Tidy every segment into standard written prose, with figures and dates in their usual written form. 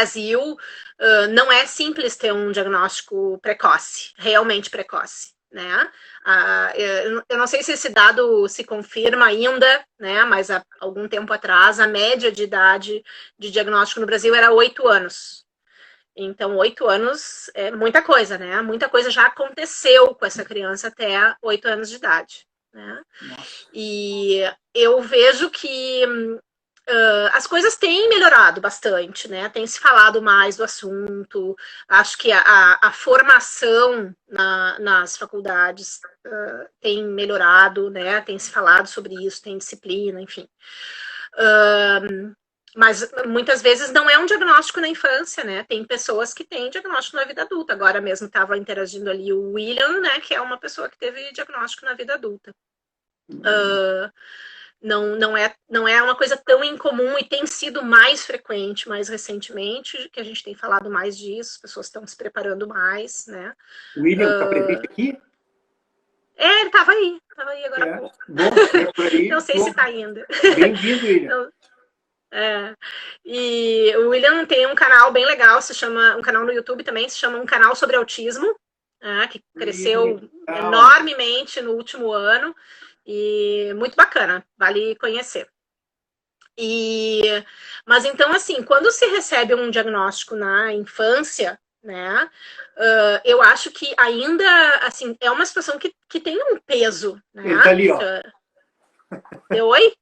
Brasil, não é simples ter um diagnóstico precoce, realmente precoce, né? Eu não sei se esse dado se confirma ainda, né? Mas há algum tempo atrás, a média de idade de diagnóstico no Brasil era 8 anos. Então, 8 anos é muita coisa, né? Muita coisa já aconteceu com essa criança até 8 anos de idade, né? E eu vejo que as coisas têm melhorado bastante, né? Tem se falado mais do assunto. Acho que a formação nas faculdades tem melhorado, né? Tem se falado sobre isso, tem disciplina, enfim. Mas muitas vezes não é um diagnóstico na infância, né? Tem pessoas que têm diagnóstico na vida adulta. Agora mesmo estava interagindo ali o William, né? Que é uma pessoa que teve diagnóstico na vida adulta. Não é uma coisa tão incomum e tem sido mais frequente mais recentemente, que a gente tem falado mais disso, as pessoas estão se preparando mais, né? O William está presente aqui? Ele estava aí agora há pouco. Bom, por aí. Não sei se está ainda. Bem-vindo, William. E o William tem um canal bem legal, um canal no YouTube também, se chama Um Canal sobre Autismo, que cresceu enormemente no último ano, e muito bacana, vale conhecer. Mas então, assim, quando se recebe um diagnóstico na infância, né, eu acho que ainda, assim, é uma situação que tem um peso, né? Ele tá ali, ó. Oi?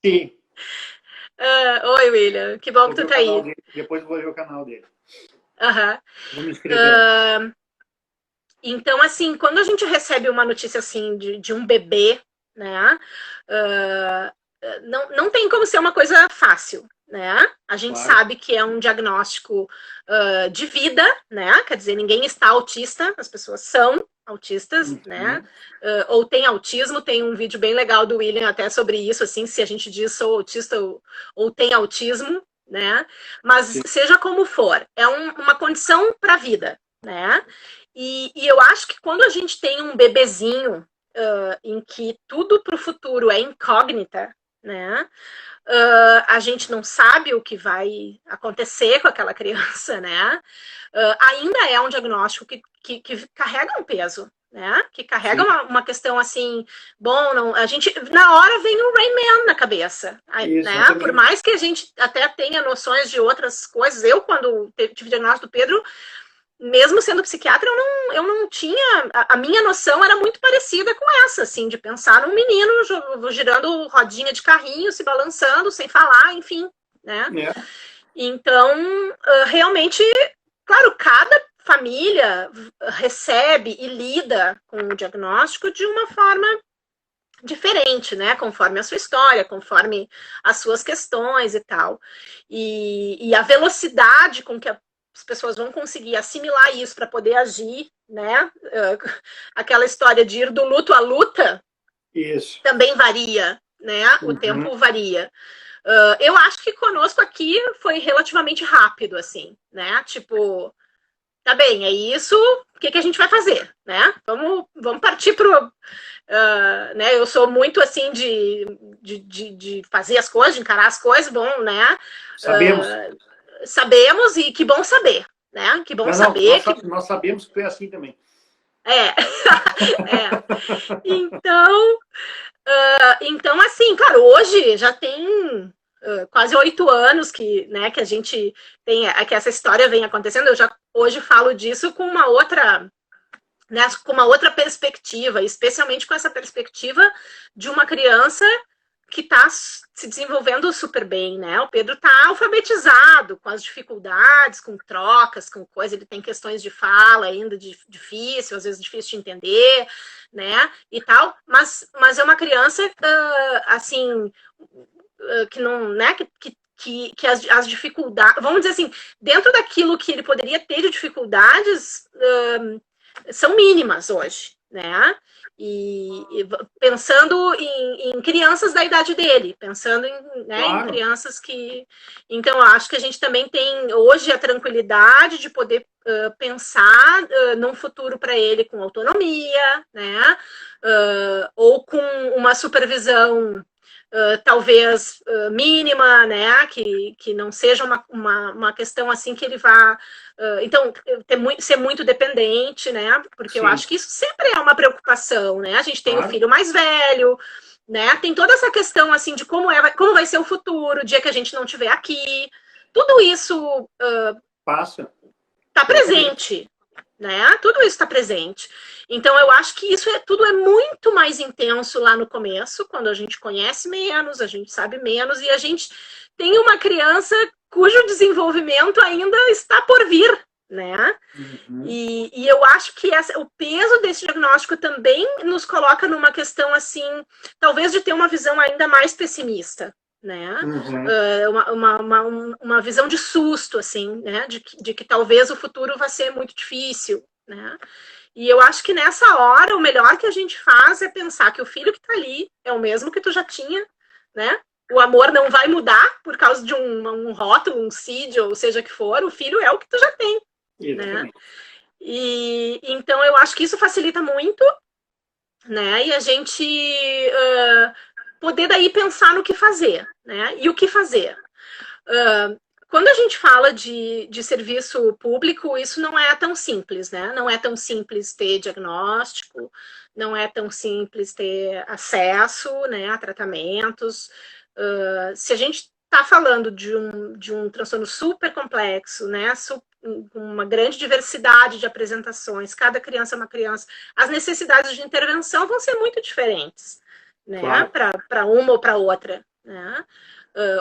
Sim. Oi, William, que bom que tu tá aí. Depois eu vou ver o canal dele. Vou me inscrever. Então, assim, quando a gente recebe uma notícia assim de um bebê, né, não tem como ser uma coisa fácil, né? A gente sabe que é um diagnóstico de vida, né? Quer dizer, ninguém está autista, as pessoas são autistas, né? Ou tem autismo, tem um vídeo bem legal do William até sobre isso, assim, se a gente diz sou autista ou tem autismo, né? Mas seja como for, é uma condição para a vida, né? E eu acho que quando a gente tem um bebezinho em que tudo para o futuro é incógnita, né? A gente não sabe o que vai acontecer com aquela criança, né? Ainda é um diagnóstico que carrega um peso, né? Que carrega uma questão assim, bom, não, a gente na hora vem o Rain Man na cabeça, isso, né? Por mais que a gente até tenha noções de outras coisas, eu quando tive diagnóstico do Pedro, mesmo sendo psiquiatra, eu não tinha... A minha noção era muito parecida com essa, assim, de pensar num menino girando rodinha de carrinho, se balançando, sem falar, enfim, né? Então, realmente, claro, cada família recebe e lida com o diagnóstico de uma forma diferente, né? Conforme a sua história, conforme as suas questões e tal. E a velocidade com que as pessoas vão conseguir assimilar isso para poder agir, né? Aquela história de ir do luto à luta também varia, né? O tempo varia. Eu acho que conosco aqui foi relativamente rápido, assim, né? Tipo, tá bem, é isso, o que a gente vai fazer, né? Vamos partir pro... né? Eu sou muito, assim, de fazer as coisas, de encarar as coisas, bom, né? Sabemos e que bom saber, né? Que bom saber. Nós sabemos que foi assim também. Então, assim, claro, hoje já tem quase 8 anos né, que a gente tem, que essa história vem acontecendo. Eu já hoje falo disso com uma outra, né, com uma outra perspectiva, especialmente com essa perspectiva de uma criança que está se desenvolvendo super bem, né? O Pedro está alfabetizado, com as dificuldades, com trocas, com coisa, ele tem questões de fala ainda difícil, às vezes difícil de entender, né? E tal, mas é uma criança, assim, que não, né? Que as dificuldades, vamos dizer assim, dentro daquilo que ele poderia ter de dificuldades, são mínimas hoje, né? E pensando em crianças da idade dele, pensando em crianças que... Então, eu acho que a gente também tem hoje a tranquilidade de poder pensar num futuro para ele com autonomia, né? Ou com uma supervisão talvez mínima, né? Que não seja uma questão assim que ele vá... então, ser muito dependente, né? Porque eu acho que isso sempre é uma preocupação, né? A gente tem o filho mais velho, né? Tem toda essa questão assim de como vai ser o futuro, o dia que a gente não estiver aqui. Tudo isso está presente, né? Tudo isso está presente. Então, eu acho que tudo é muito mais intenso lá no começo, quando a gente conhece menos, a gente sabe menos, e a gente tem uma criança cujo desenvolvimento ainda está por vir, né? Uhum. E eu acho que o peso desse diagnóstico também nos coloca numa questão, assim, talvez de ter uma visão ainda mais pessimista, né? Uma visão de susto, assim, né? De que talvez o futuro vai ser muito difícil, né? E eu acho que nessa hora, o melhor que a gente faz é pensar que o filho que tá ali é o mesmo que tu já tinha, né? O amor não vai mudar por causa de um rótulo, um CID, ou seja que for, o filho é o que tu já tem, né? E então eu acho que isso facilita muito, né? E a gente poder daí pensar no que fazer, né? E o que fazer. Quando a gente fala de serviço público, isso não é tão simples, né? Não é tão simples ter diagnóstico, não é tão simples ter acesso, né, a tratamentos. Se a gente está falando de um transtorno super complexo, né, com uma grande diversidade de apresentações, cada criança é uma criança, as necessidades de intervenção vão ser muito diferentes, né, para uma ou para outra, né?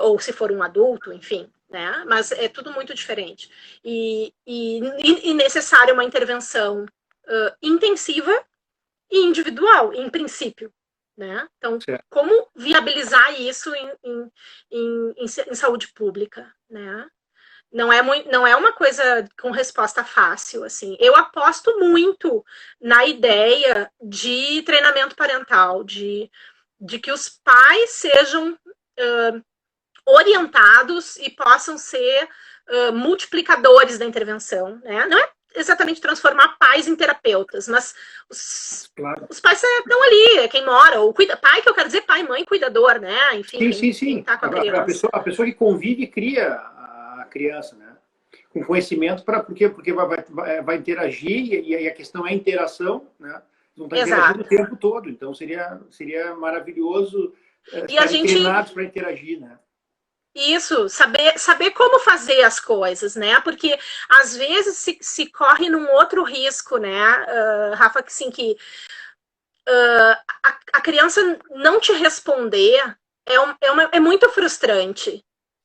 Ou se for um adulto, enfim, né? Mas é tudo muito diferente. E necessária uma intervenção intensiva e individual, em princípio, né? Então, como viabilizar isso em saúde pública, né? Não é uma coisa com resposta fácil, assim. Eu aposto muito na ideia de treinamento parental, de que os pais sejam orientados e possam ser multiplicadores da intervenção, né? Não é exatamente transformar pais em terapeutas, mas os pais estão ali, é quem mora, ou pai, que eu quero dizer pai, mãe, cuidador, né? Enfim, sim. Tá com a pessoa que convive cria a criança, né? Com conhecimento, porque vai interagir, e a questão é a interação, né? Não está interagindo o tempo todo, então seria maravilhoso estarem treinados para interagir, né? Isso, saber como fazer as coisas, né? Porque às vezes se corre num outro risco, né, Rafa, que sim, que a criança não te responder é muito frustrante,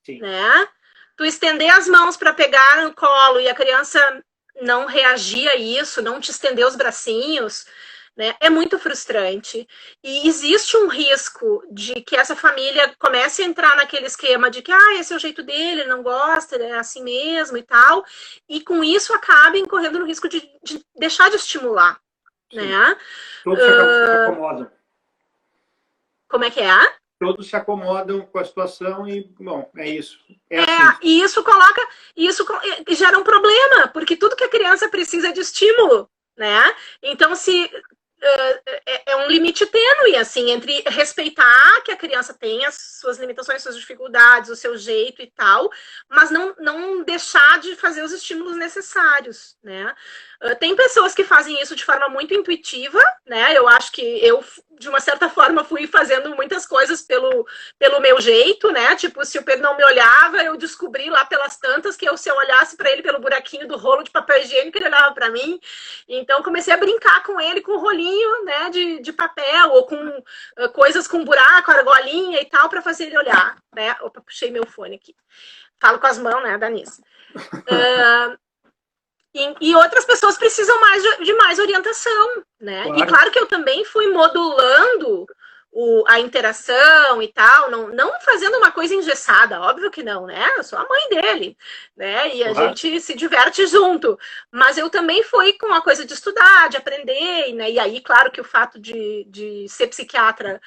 né? Tu estender as mãos para pegar no colo e a criança não reagir a isso, não te estender os bracinhos, né, é muito frustrante. E existe um risco de que essa família comece a entrar naquele esquema de que esse é o jeito dele, ele não gosta, ele é assim mesmo e tal, e com isso acabem correndo no risco de deixar de estimular. Né? Todos se acomodam. Como é que é? Todos se acomodam com a situação e, bom, é isso. Assim. E isso gera um problema, porque tudo que a criança precisa é de estímulo, né? Então, é um limite tênue, assim, entre respeitar que a criança tem as suas limitações, suas dificuldades, o seu jeito e tal, mas não deixar de fazer os estímulos necessários, né? Tem pessoas que fazem isso de forma muito intuitiva, né? Eu acho que eu, de uma certa forma, fui fazendo muitas coisas pelo meu jeito, né? Tipo, se o Pedro não me olhava, eu descobri lá pelas tantas que se eu olhasse para ele pelo buraquinho do rolo de papel higiênico, ele olhava para mim. Então, comecei a brincar com ele com o rolinho, né, de papel, ou com coisas com buraco, argolinha e tal, para fazer ele olhar, né? Opa, puxei meu fone aqui. Falo com as mãos, né, Danice? E outras pessoas precisam de mais orientação, né? Claro. E claro que eu também fui modulando a interação e tal, não fazendo uma coisa engessada, óbvio que não, né? Eu sou a mãe dele, né? E a gente se diverte junto. Mas eu também fui com a coisa de estudar, de aprender, né? E aí, claro que o fato de ser psiquiatra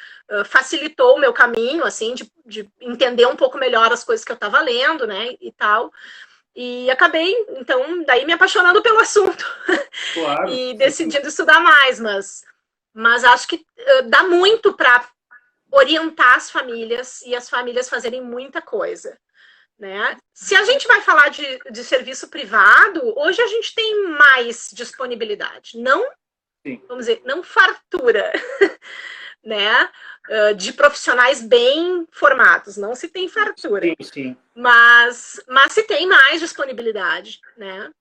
facilitou o meu caminho, assim, de entender um pouco melhor as coisas que eu estava lendo, né? E tal. E acabei, então, daí me apaixonando pelo assunto. Claro, e decidindo estudar mais, mas acho que dá muito para orientar as famílias e as famílias fazerem muita coisa. Né? Se a gente vai falar de serviço privado, hoje a gente tem mais disponibilidade. Não, vamos dizer, não fartura, né? De profissionais bem formados. Não se tem fartura. Sim. Mas se tem mais disponibilidade, né?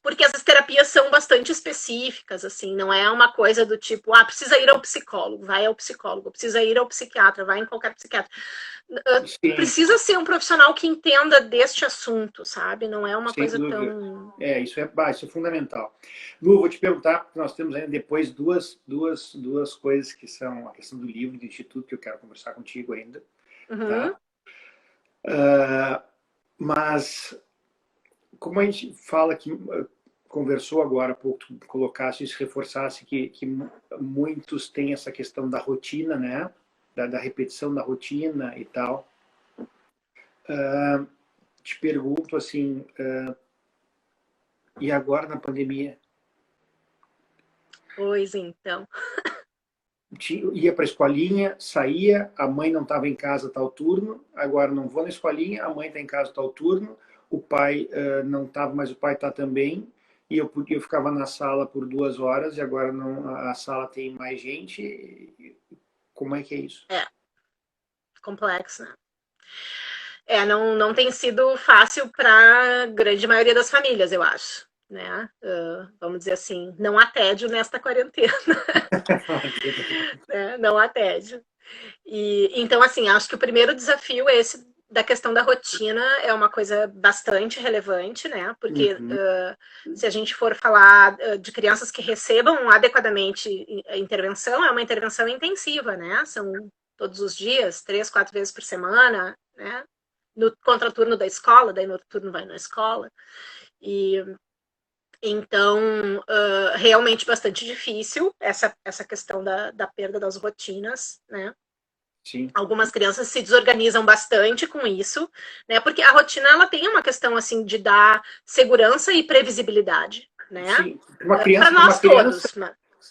Porque as terapias são bastante específicas, assim, não é uma coisa do tipo, precisa ir ao psicólogo, vai ao psicólogo, precisa ir ao psiquiatra, vai em qualquer psiquiatra. Precisa ser um profissional que entenda deste assunto, sabe? Não é uma coisa tão... Isso é fundamental. Lu, vou te perguntar, porque nós temos ainda depois duas coisas que são a questão do livro, do Instituto, que eu quero conversar contigo ainda. Uhum. Tá? Mas, como a gente fala que conversou agora há pouco, tu colocasse isso, reforçasse que muitos têm essa questão da rotina, né? Da repetição da rotina e tal. Te pergunto assim, e agora na pandemia? Pois então. Ia para a escolinha, saía, a mãe não estava em casa tal turno, agora não vou na escolinha, a mãe está em casa tal turno, o pai não estava, mas o pai está também, e eu ficava na sala por 2 horas, e agora não, a sala tem mais gente. Como é que é isso? Complexo, né? Não tem sido fácil para a grande maioria das famílias, eu acho. Né? Vamos dizer assim, não há tédio nesta quarentena. Né? Não há tédio. Então, assim, acho que o primeiro desafio é esse da questão da rotina, é uma coisa bastante relevante, né? Porque se a gente for falar de crianças que recebam adequadamente a intervenção, é uma intervenção intensiva, né? São todos os dias, 3, 4 vezes por semana, né? No contraturno da escola, daí no turno vai na escola. Então, realmente bastante difícil essa questão da perda das rotinas, né? Sim. Algumas crianças se desorganizam bastante com isso, né? Porque a rotina ela tem uma questão assim de dar segurança e previsibilidade, né? Sim. Para nós todos.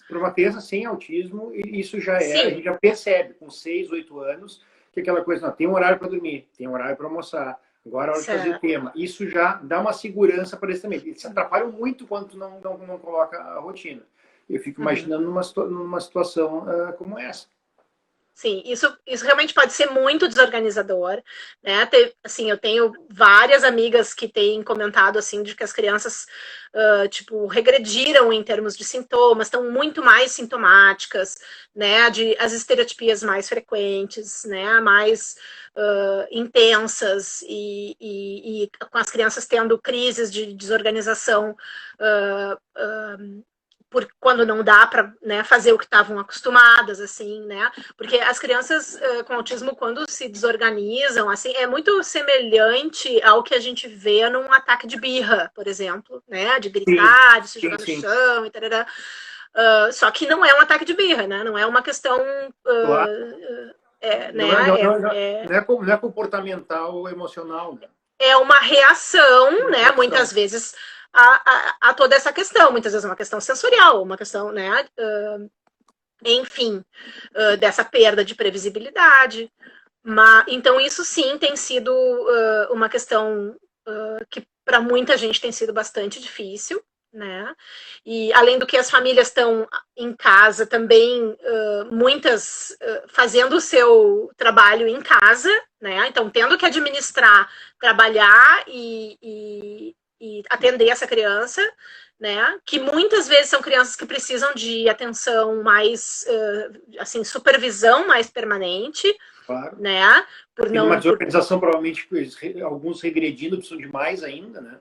Para uma criança sem autismo, isso já a gente já percebe com 6, 8 anos que aquela coisa, tem um horário para dormir, tem um horário para almoçar, agora é hora de fazer o tema. Isso já dá uma segurança para eles também. Eles se atrapalham muito quando tu não coloca a rotina. Eu fico imaginando numa situação como essa. Sim, isso realmente pode ser muito desorganizador, né? Assim, eu tenho várias amigas que têm comentado assim de que as crianças tipo regrediram em termos de sintomas, estão muito mais sintomáticas, né? As estereotipias mais frequentes, né? Mais intensas e com as crianças tendo crises de desorganização. Quando não dá para, né, fazer o que estavam acostumadas, assim, né? Porque as crianças com autismo, quando se desorganizam, assim, é muito semelhante ao que a gente vê num ataque de birra, por exemplo, né? De gritar, de se jogar no chão, e tal. Só que não é um ataque de birra, né? Não é uma questão... Não é comportamental ou emocional, né? É uma reação, né? Muitas vezes a toda essa questão, muitas vezes é uma questão sensorial, uma questão, né? Enfim, dessa perda de previsibilidade. Então, isso sim tem sido uma questão que para muita gente tem sido bastante difícil, né? E além do que as famílias estão em casa também, muitas fazendo o seu trabalho em casa, né? Então, tendo que administrar, trabalhar e atender essa criança, né? Que muitas vezes são crianças que precisam de atenção mais, assim, supervisão mais permanente, claro, né? Por não uma desorganização, provavelmente alguns regredindo precisam de mais ainda, né?